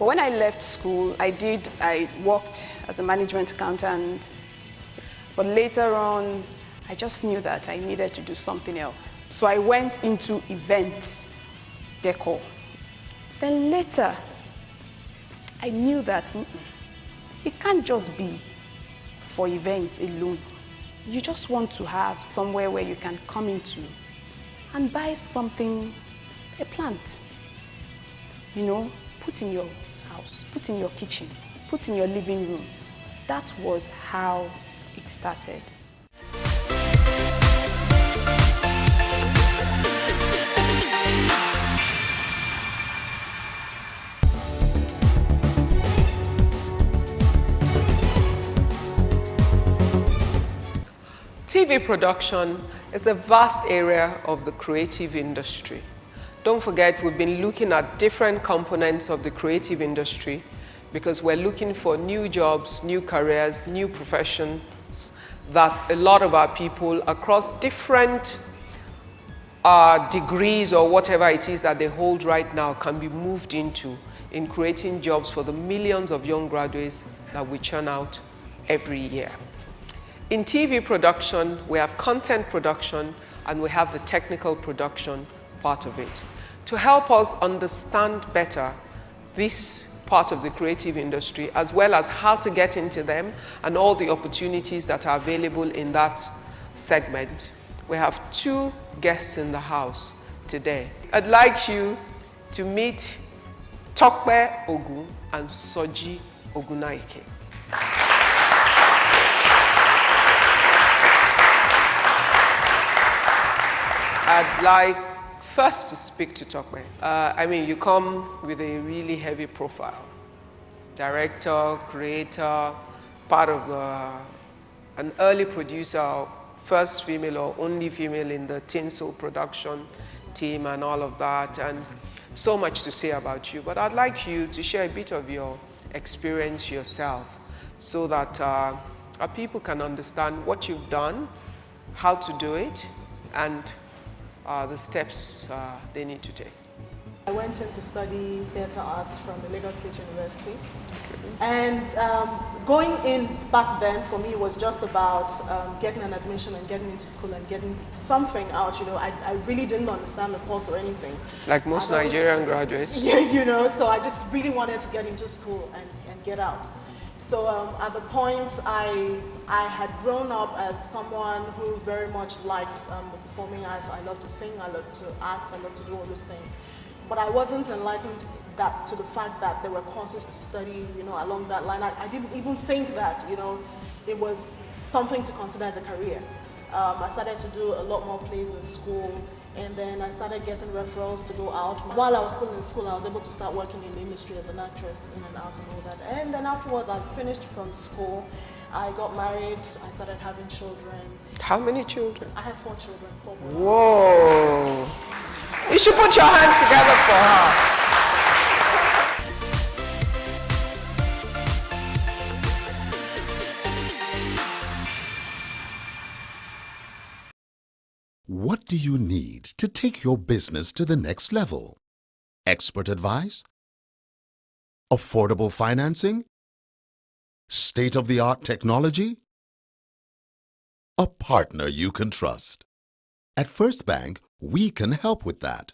when I left school, I worked as a management accountant, but later on, I just knew that I needed to do something else. So I went into events decor. Then later, I knew that it can't just be for events alone. You just want to have somewhere where you can come into and buy something, a plant, you know, put in your house, put in your kitchen, put in your living room. That was how it started. TV production is a vast area of the creative industry. Don't forget, we've been looking at different components of the creative industry because we're looking for new jobs, new careers, new professions that a lot of our people across different degrees or whatever it is that they hold right now can be moved into in creating jobs for the millions of young graduates that we churn out every year. In TV production, we have content production and we have the technical production part of it. To help us understand better this part of the creative industry, as well as how to get into them and all the opportunities that are available in that segment, we have two guests in the house today. I'd like you to meet Tope Ogun and Soji Ogunnaike. I'd like first to speak to Tope. I mean, you come with a really heavy profile. Director, creator, part of an early producer, first female or only female in the Tinsel production team and all of that, and so much to say about you. But I'd like you to share a bit of your experience yourself so that our people can understand what you've done, how to do it, and the steps they need to take. I went in to study theatre arts from the Lagos State University. And going in back then for me was just about getting an admission and getting into school and getting something out, you know. I really didn't understand the course or anything. Like most Nigerian graduates. Yeah, you know, so I just really wanted to get into school and get out. So at the point, I had grown up as someone who very much liked the performing arts. I love to sing, I love to act, I love to do all those things. But I wasn't enlightened to the fact that there were courses to study, you know, along that line. I didn't even think that, you know, it was something to consider as a career. I started to do a lot more plays in school, and then I started getting referrals to go out. While I was still in school, I was able to start working in the industry as an actress in and out and all that. And then afterwards, I finished from school. I got married, I started having children. How many children? I have 4 children, 4 boys. Whoa! You should put your hands together for her. What do you need to take your business to the next level? Expert advice? Affordable financing? State-of-the-art technology? A partner you can trust. At First Bank, we can help with that.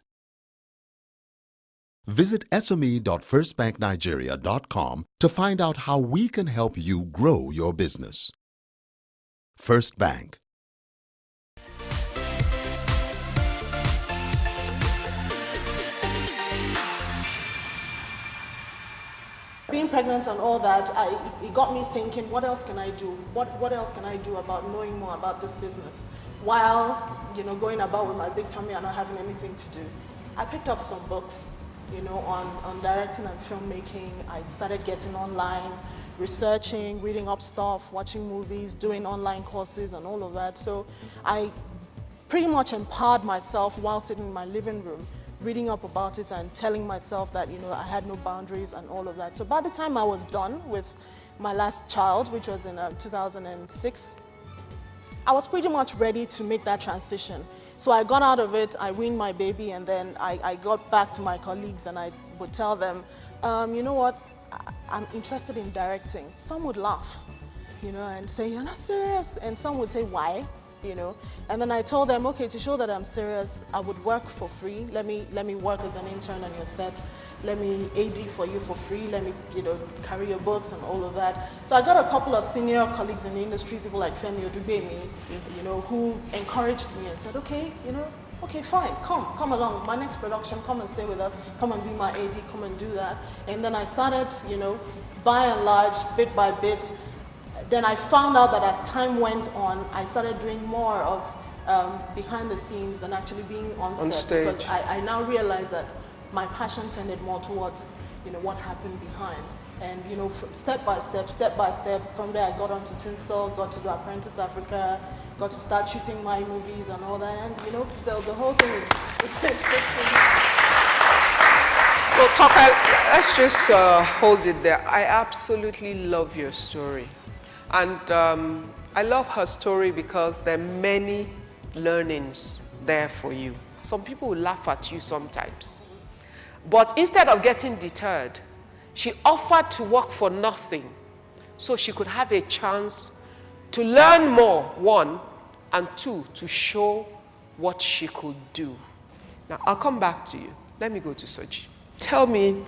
Visit sme.firstbanknigeria.com to find out how we can help you grow your business. First Bank. Being pregnant and all that, it got me thinking, what else can I do? What else can I do about knowing more about this business? While, you know, going about with my big tummy and not having anything to do. I picked up some books, you know, on directing and filmmaking. I started getting online, researching, reading up stuff, watching movies, doing online courses and all of that. So I pretty much empowered myself while sitting in my living room, reading up about it and telling myself that, you know, I had no boundaries and all of that. So by the time I was done with my last child, which was in 2006, I was pretty much ready to make that transition. So I got out of it, I weaned my baby, and then I got back to my colleagues and I would tell them, you know what, I'm interested in directing. Some would laugh, you know, and say, you're not serious. And some would say, why? You know, and then I told them, okay, to show that I'm serious, I would work for free. Let me work as an intern on your set. Let me AD for you for free. Let me, you know, carry your books and all of that. So I got a couple of senior colleagues in the industry, people like Femi Odubemi, you know, who encouraged me and said, okay, you know, okay, fine, come along. My next production, come and stay with us. Come and be my AD, come and do that. And then I started, you know, by and large, bit by bit. Then I found out that as time went on, I started doing more of behind the scenes than actually being on set. Stage. Because I now realize that my passion tended more towards, you know, what happened behind. And, you know, step by step, from there I got onto Tinsel, got to do Apprentice Africa, got to start shooting my movies and all that. And, you know, the whole thing is just really. Well, Tope, let's just hold it there. I absolutely love your story. And I love her story because there are many learnings there for you. Some people will laugh at you sometimes. But instead of getting deterred, she offered to work for nothing so she could have a chance to learn more, one, and two, to show what she could do. Now, I'll come back to you. Let me go to Soji. Tell me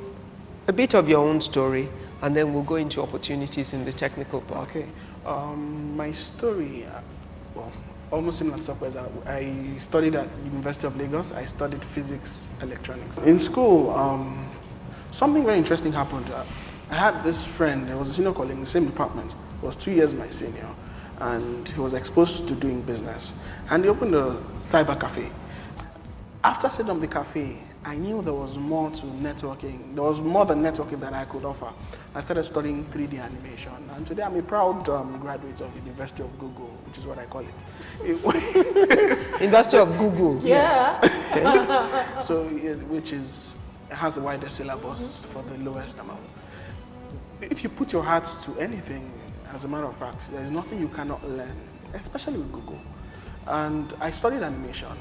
a bit of your own story, and then we'll go into opportunities in the technical part. Okay. My story, well, almost similar to Tope's. I studied at University of Lagos. I studied physics, electronics. In school, something very interesting happened. I had this friend, there was a senior colleague in the same department. He was 2 years my senior, and he was exposed to doing business. And he opened a cyber cafe. After setting up the cafe, I knew there was more to networking. There was more than networking that I could offer. I started studying 3D animation, and today I'm a proud graduate of the University of Google, which is what I call it. University of Google. Yeah. Okay. So, which has the widest syllabus for the lowest amount. If you put your heart to anything, as a matter of fact, there is nothing you cannot learn, especially with Google. And I studied animation.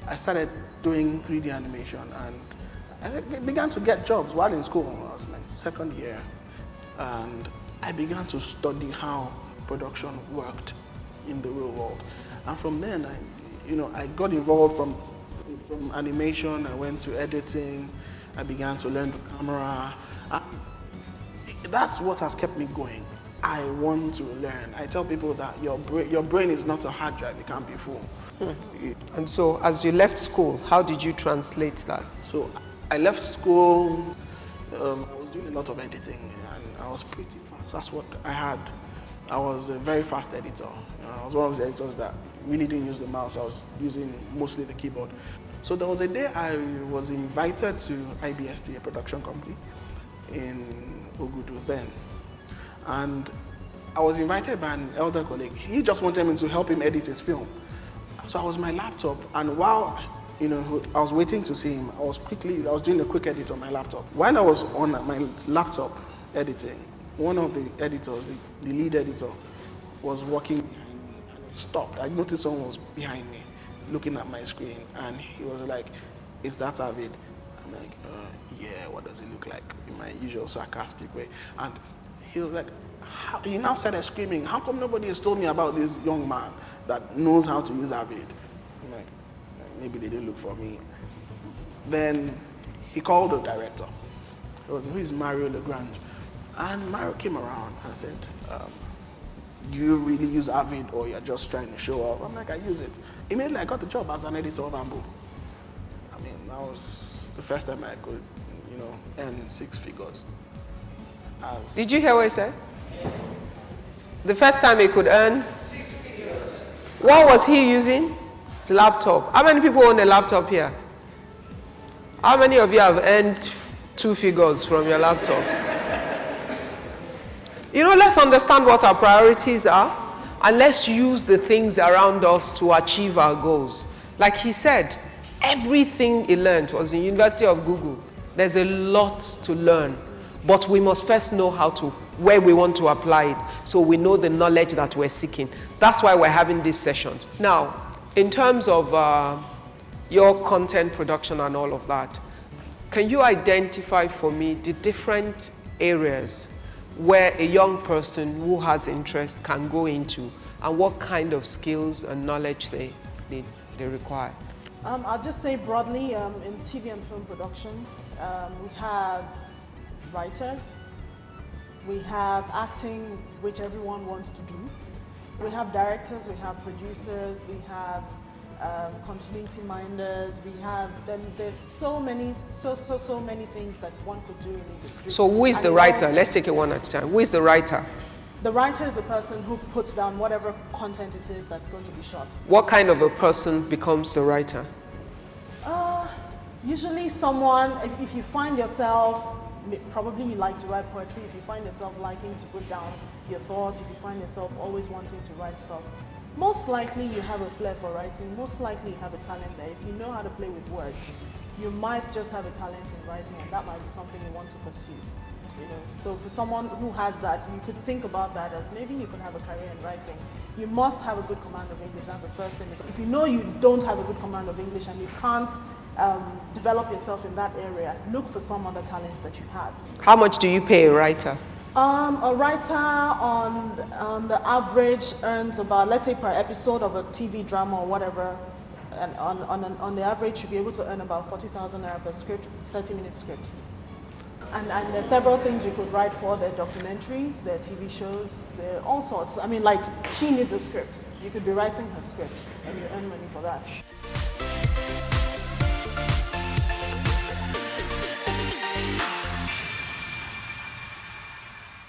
I started doing 3D animation, and I began to get jobs while in school. I was in my second year, and I began to study how production worked in the real world. And from then, I got involved from animation. I went to editing. I began to learn the camera. That's what has kept me going. I want to learn. I tell people that your brain is not a hard drive; it can't be full. And so, as you left school, how did you translate that? So, I left school. I was doing a lot of editing, and I was pretty fast. That's what I had. I was a very fast editor. I was one of the editors that really didn't use the mouse. I was using mostly the keyboard. So there was a day I was invited to IBST, a production company in Ogudu then. And I was invited by an elder colleague. He just wanted me to help him edit his film. So I was my laptop, and while I was waiting to see him, I was doing a quick edit on my laptop. While I was on my laptop editing, one of the editors, the lead editor, was walking behind me, and he stopped. I noticed someone was behind me, looking at my screen, and he was like, "Is that Avid?" I'm like, "Yeah, what does it look like?" In my usual sarcastic way. And he was like, he now started screaming, "How come nobody has told me about this young man that knows how to use Avid?" I'm like, maybe they didn't look for me. Then he called the director. Who is Mario Legrand? And Mario came around and said, "Do you really use Avid, or you're just trying to show off?" I'm like, "I use it." Immediately I got the job as an editor of Ambo. I mean, that was the first time I could, earn 6 figures. Did you hear what he said? The first time he could earn 6 figures. What was he using? His laptop. How many people own a laptop here? How many of you have earned 2 figures from your laptop? Let's understand what our priorities are, and let's use the things around us to achieve our goals. Like he said, everything he learned was in University of Google. There's a lot to learn, but we must first know where we want to apply it, so we know the knowledge that we're seeking. That's why we're having these sessions. Now, in terms of your content production and all of that, Can you identify for me the different areas where a young person who has interest can go into and what kind of skills and knowledge they require? I'll just say broadly, in TV and film production, we have writers, we have acting, which everyone wants to do. We have directors, we have producers, we have continuity minders, there's so many things that one could do in the industry. So who is the writer? Let's take it one at a time. Who is the writer? The writer is the person who puts down whatever content it is that's going to be shot. What kind of a person becomes the writer? Usually someone, if you find yourself, probably you like to write poetry, if you find yourself liking to put down your thoughts, if you find yourself always wanting to write stuff, most likely you have a flair for writing, most likely you have a talent there. If you know how to play with words, you might just have a talent in writing, and that might be something you want to pursue. You know, so for someone who has that, you could think about that as maybe you could have a career in writing. You must have a good command of English, that's the first thing. If you know you don't have a good command of English and you can't develop yourself in that area, look for some other talents that you have. How much do you pay a writer? A writer on the average earns about, let's say per episode of a TV drama or whatever, and on the average you'll be able to earn about 40,000 naira per script, 30-minute script. And there's several things you could write for. There are documentaries, there are TV shows, there are all sorts. I mean, like, she needs a script. You could be writing her script and you earn money for that.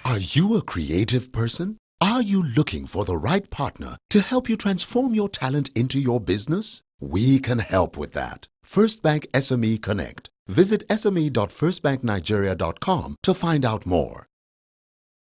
Are you a creative person? Are you looking for the right partner to help you transform your talent into your business? We can help with that. First Bank SME Connect. Visit sme.firstbanknigeria.com to find out more.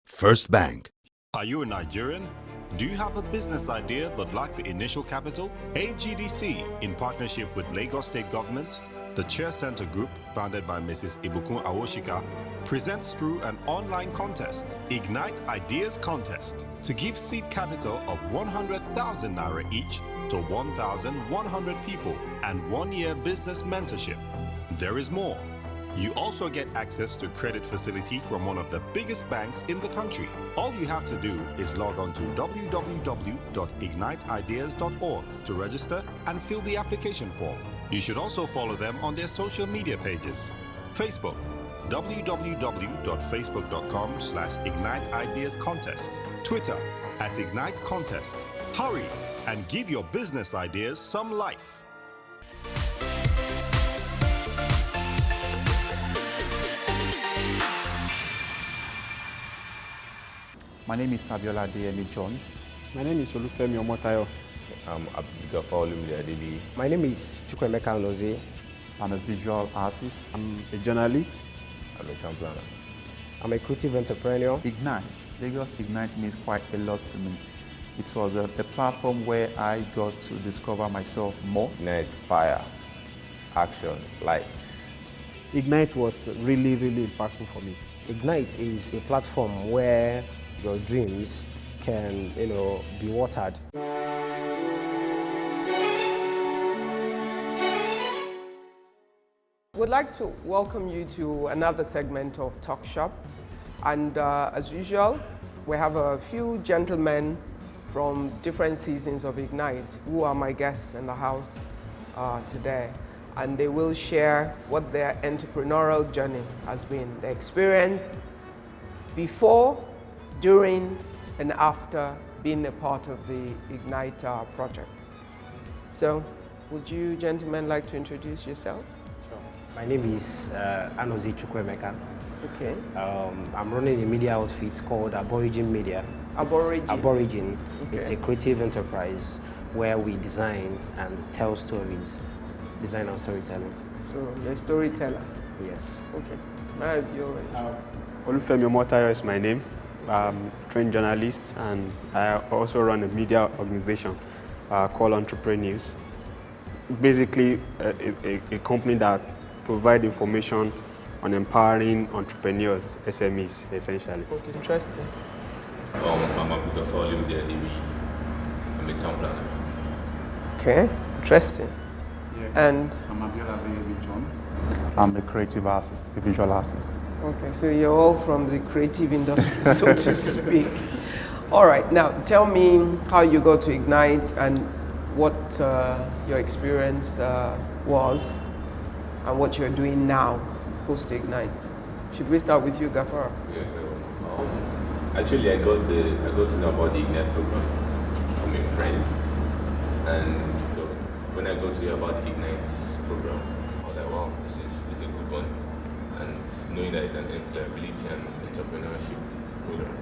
First Bank. Are you a Nigerian? Do you have a business idea but lack the initial capital? AGDC, in partnership with Lagos State Government, the Chair Center Group, founded by Mrs. Ibukun Awoshika, presents through an online contest, Ignite Ideas Contest, to give seed capital of 100,000 naira each to 1,100 people and 1-year business mentorship. There is more. You also get access to credit facility from one of the biggest banks in the country. All you have to do is log on to www.igniteideas.org to register and fill the application form. You should also follow them on their social media pages. Facebook, www.facebook.com/igniteideascontest. Twitter, @ignitecontest. Hurry and give your business ideas some life. My name is Abiola Adeyemi John. My name is Olufemi Omotayo. I'm Abdul. My name is Chukwemeka Onozie. I'm a visual artist. I'm a journalist. I'm a town planner. I'm a creative entrepreneur. Ignite, Lagos Ignite means quite a lot to me. It was a platform where I got to discover myself more. Ignite, fire, action, lights. Ignite was really, really impactful for me. Ignite is a platform where your dreams can, be watered. We'd like to welcome you to another segment of Talk Shop. And as usual, we have a few gentlemen from different seasons of Ignite who are my guests in the house today. And they will share what their entrepreneurial journey has been, their experience before, during, and after being a part of the Ignite project. So, would you gentlemen like to introduce yourself? My name is Anozie Chukwemeka. Okay. I'm running a media outfit called Aborigin Media. Aborigin? Okay. It's a creative enterprise where we design and tell stories. Design and storytelling. So, you're a storyteller? Yes. Okay. Now, you're Olufemi Omotayo is my name. I'm a trained journalist, and I also run a media organization called Entrepre-News. Basically, a company that provides information on empowering entrepreneurs, SMEs, essentially. Okay, interesting. I'm a town planner. Okay, interesting. Yeah. And I'm Abiola Adeyemi John. I'm a creative artist, a visual artist. Okay, so you're all from the creative industry, so to speak. All right, now tell me how you got to Ignite and what your experience was and what you're doing now post-Ignite. Should we start with you, Gafar? Yeah, actually, I got to know about the Ignite program from a friend, and when I got to hear about the Ignite program, I was like, wow, this is a good one. And knowing that it's an employability and entrepreneurship program,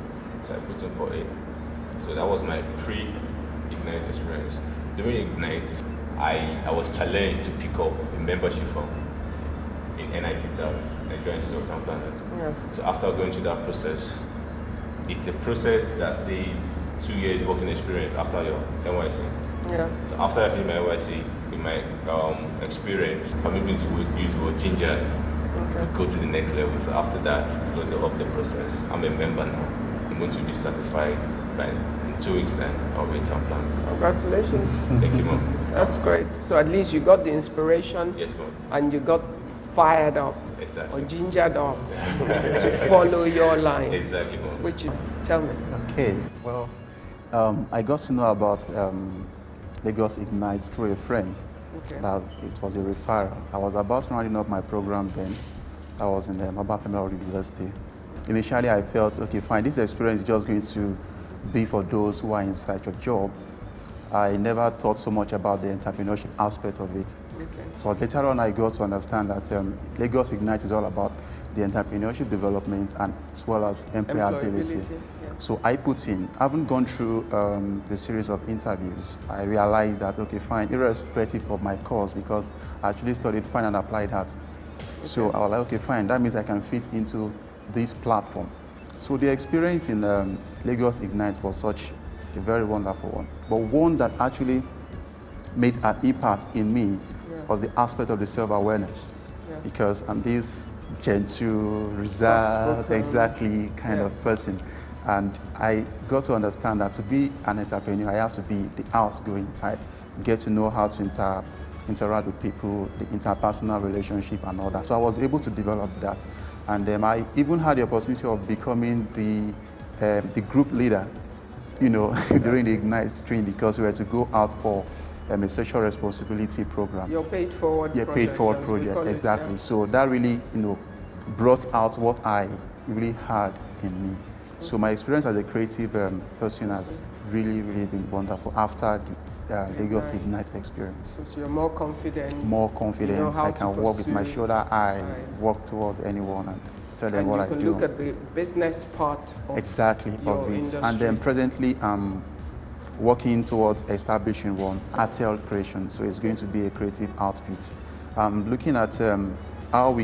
so I put in for it. So that was my pre-Ignite experience. During Ignite, I was challenged to pick up a membership form in NIT class, Nigerian Institute of Town Planning. Yeah. So after going through that process, it's a process that says 2 years working experience after your NYC. Yeah. So after I finished my NYC, with my experience, I'm able to use the word gingered to go to the next level. So after that, followed up the process. I'm a member now. I'm going to be certified in 2 weeks' time. I'll be in town plan. Congratulations. Thank you, Mom. That's great. So at least you got the inspiration. Yes, Mom. And you got fired up. Exactly. Or gingered up to follow your line. Exactly, Mom. Which you tell me. Okay, well, I got to know about Lagos Ignite through a friend. Okay. That it was a referral. I was about rounding up my program then. I was in Maba Federal University. Initially, I felt, okay, fine, this experience is just going to be for those who are in search of job. I never thought so much about the entrepreneurship aspect of it. Okay. So later on, I got to understand that Lagos Ignite is all about the entrepreneurship development and as well as employability. Yeah. So I put in, having gone through the series of interviews, I realized that, okay, fine, irrespective of my course, because I actually studied fine and applied art. Okay. So I was like, okay, fine, that means I can fit into this platform. So the experience in Lagos Ignite was such a very wonderful one, but one that actually made an impact in me was the aspect of the self-awareness, because I'm this gentle, reserved, exactly kind of person. And I got to understand that to be an entrepreneur, I have to be the outgoing type, get to know how to interact with people, the interpersonal relationship and all that. So I was able to develop that. And I even had the opportunity of becoming the group leader, you know, during the Ignite stream, because we were to go out for a social responsibility program. Your paid forward project. Paid forward project, exactly. So that really, you know, brought out what I really had in me. So my experience as a creative person has really, really been wonderful after the Lagos Ignite experience. So you're more confident. More confident. You know, I can walk with my shoulder eye, walk towards anyone and tell them what I do. And you can look at the business part of exactly your of it. industry. And then presently I'm working towards establishing one, RTL Creation. So it's going to be a creative outfit. I'm looking at how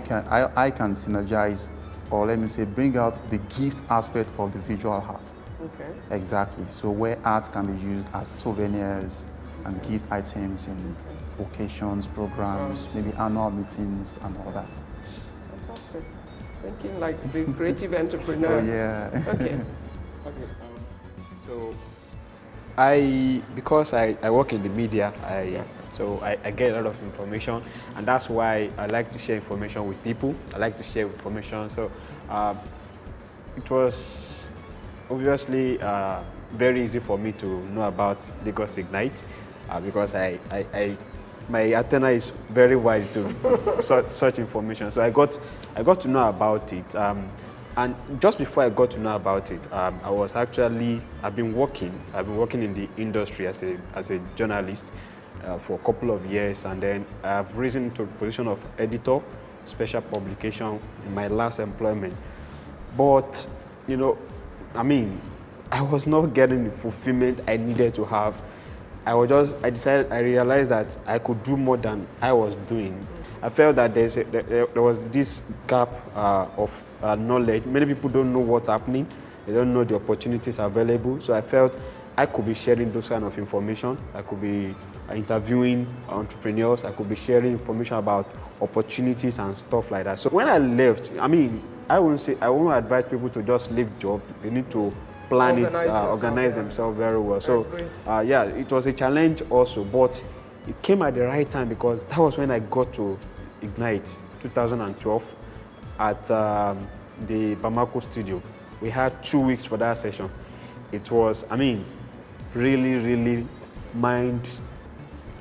I can synergize, or let me say, bring out the gift aspect of the visual art. Okay. Exactly. So where art can be used as souvenirs and gift items in occasions, programs, maybe annual meetings and all that. Fantastic. Thinking like the creative entrepreneur. Oh, yeah. Okay. Okay. So because I work in the media, so I get a lot of information, and that's why I like to share information with people. I like to share information. So it was obviously very easy for me to know about Lagos Ignite because my antenna is very wide to such information. So I got to know about it. And just before I got to know about it, I've been working in the industry as a journalist for a couple of years, and then I've risen to the position of editor, special publication in my last employment. But, you know, I mean, I was not getting the fulfillment I needed to have. I realized that I could do more than I was doing. I felt that there was this gap of knowledge. Many people don't know what's happening. They don't know the opportunities available. So I felt I could be sharing those kind of information. I could be interviewing entrepreneurs. I could be sharing information about opportunities and stuff like that. So when I left, I mean, I won't advise people to just leave job. They need to plan organize themselves very well. So yeah, it was a challenge also, but it came at the right time because that was when I got to Ignite 2012 at the Bamako studio. We had 2 weeks for that session. It was, I mean, really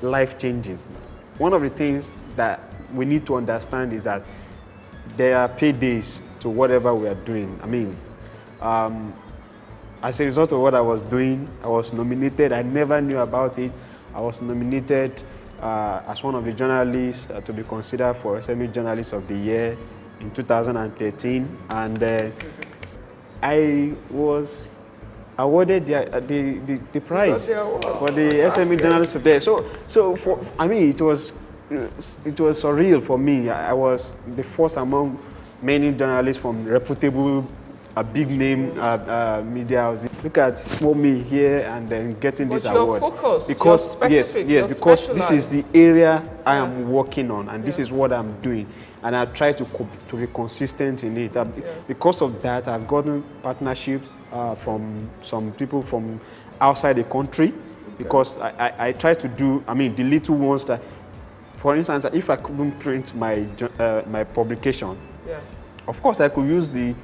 life-changing. One of the things that we need to understand is that there are paydays to whatever we are doing. I mean, as a result of what I was doing, I was nominated. I never knew about it. I was nominated as one of the journalists to be considered for SME Journalist of the Year in 2013, and I was awarded the prize for the SME Journalist of the Year. So for, I mean, it was surreal for me. I was the first among many journalists from reputable, big name media houses. Look at small me here and then getting this award. Focused, because yes, because this is the area I am working on, and this is what I'm doing, and I try to be consistent in it. Because of that, I've gotten partnerships from some people from outside the country, because I try to do, I mean, the little ones that, for instance, if I couldn't print my my publication, of course I could use the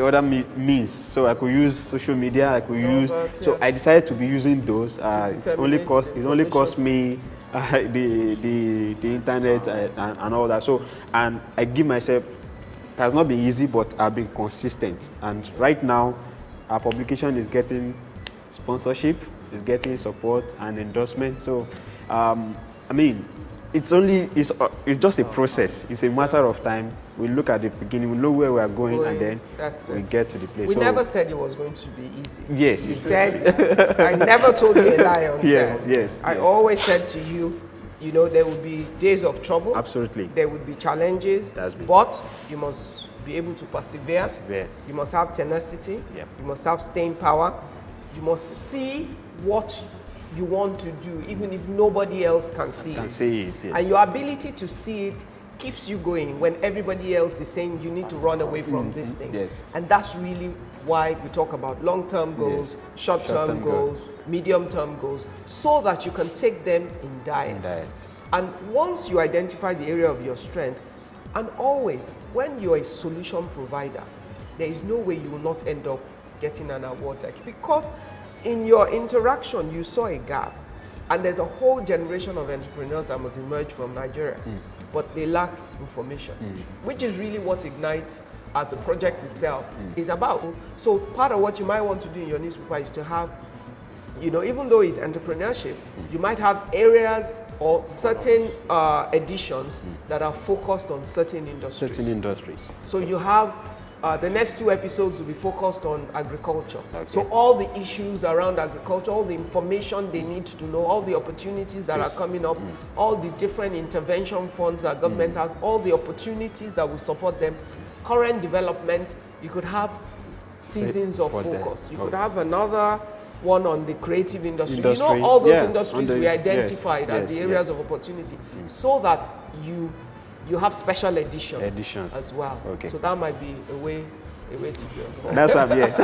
other means. So I could use social media, I could use, so I decided to be using those. It only cost me the internet and all that. So, and I give myself, it has not been easy, but I've been consistent. And right now, our publication is getting sponsorship, is getting support and endorsement. So, I mean, it's just a process. It's a matter of time. We look at the beginning, we know where we are going, and then we get to the place. We never said it was going to be easy. Yes. You said, I never told you a lie on set. Yes. I always said to you, you know, there will be days of trouble. Absolutely. There would be challenges, but you must be able to persevere. You must have tenacity. You must have staying power. You must see what you want to do, even if nobody else can see it. And your ability to see it keeps you going when everybody else is saying you need to run away from this thing. And that's really why we talk about long-term goals, short-term goals, medium-term goals, so that you can take them in diets. And once you identify the area of your strength, and always, when you're a solution provider, there is no way you will not end up getting an award like it, because in your interaction, you saw a gap, and there's a whole generation of entrepreneurs that must emerge from Nigeria, but they lack information, which is really what Ignite as a project itself is about. So part of what you might want to do in your newspaper is to have, you know, even though it's entrepreneurship, you might have areas or certain editions that are focused on certain industries. So you have the next 2 episodes will be focused on agriculture. So all the issues around agriculture, all the information they need to know, all the opportunities that are coming up, all the different intervention funds that government has, all the opportunities that will support them, current developments. You could have seasons of focus. You could have another one on the creative industry. You know, all those industries we identified as the areas of opportunity, so that you have special editions as well. So that might be a way to go. That's what I'm here.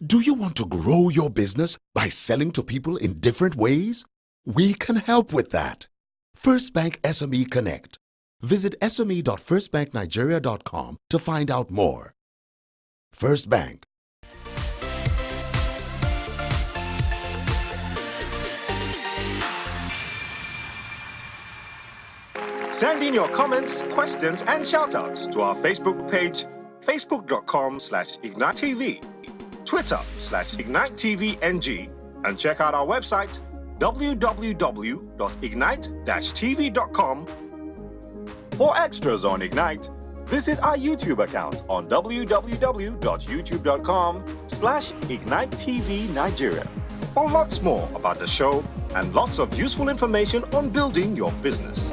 Do you want to grow your business by selling to people in different ways? We can help with that. First Bank SME Connect. Visit sme.firstbanknigeria.com to find out more. First Bank. Send in your comments, questions, and shoutouts to our Facebook page, facebook.com/IgniteTV, Twitter /IgniteTVNG, and check out our website, www.ignite-tv.com. For extras on Ignite, visit our YouTube account on www.youtube.com/IgniteTVNigeria for lots more about the show and lots of useful information on building your business.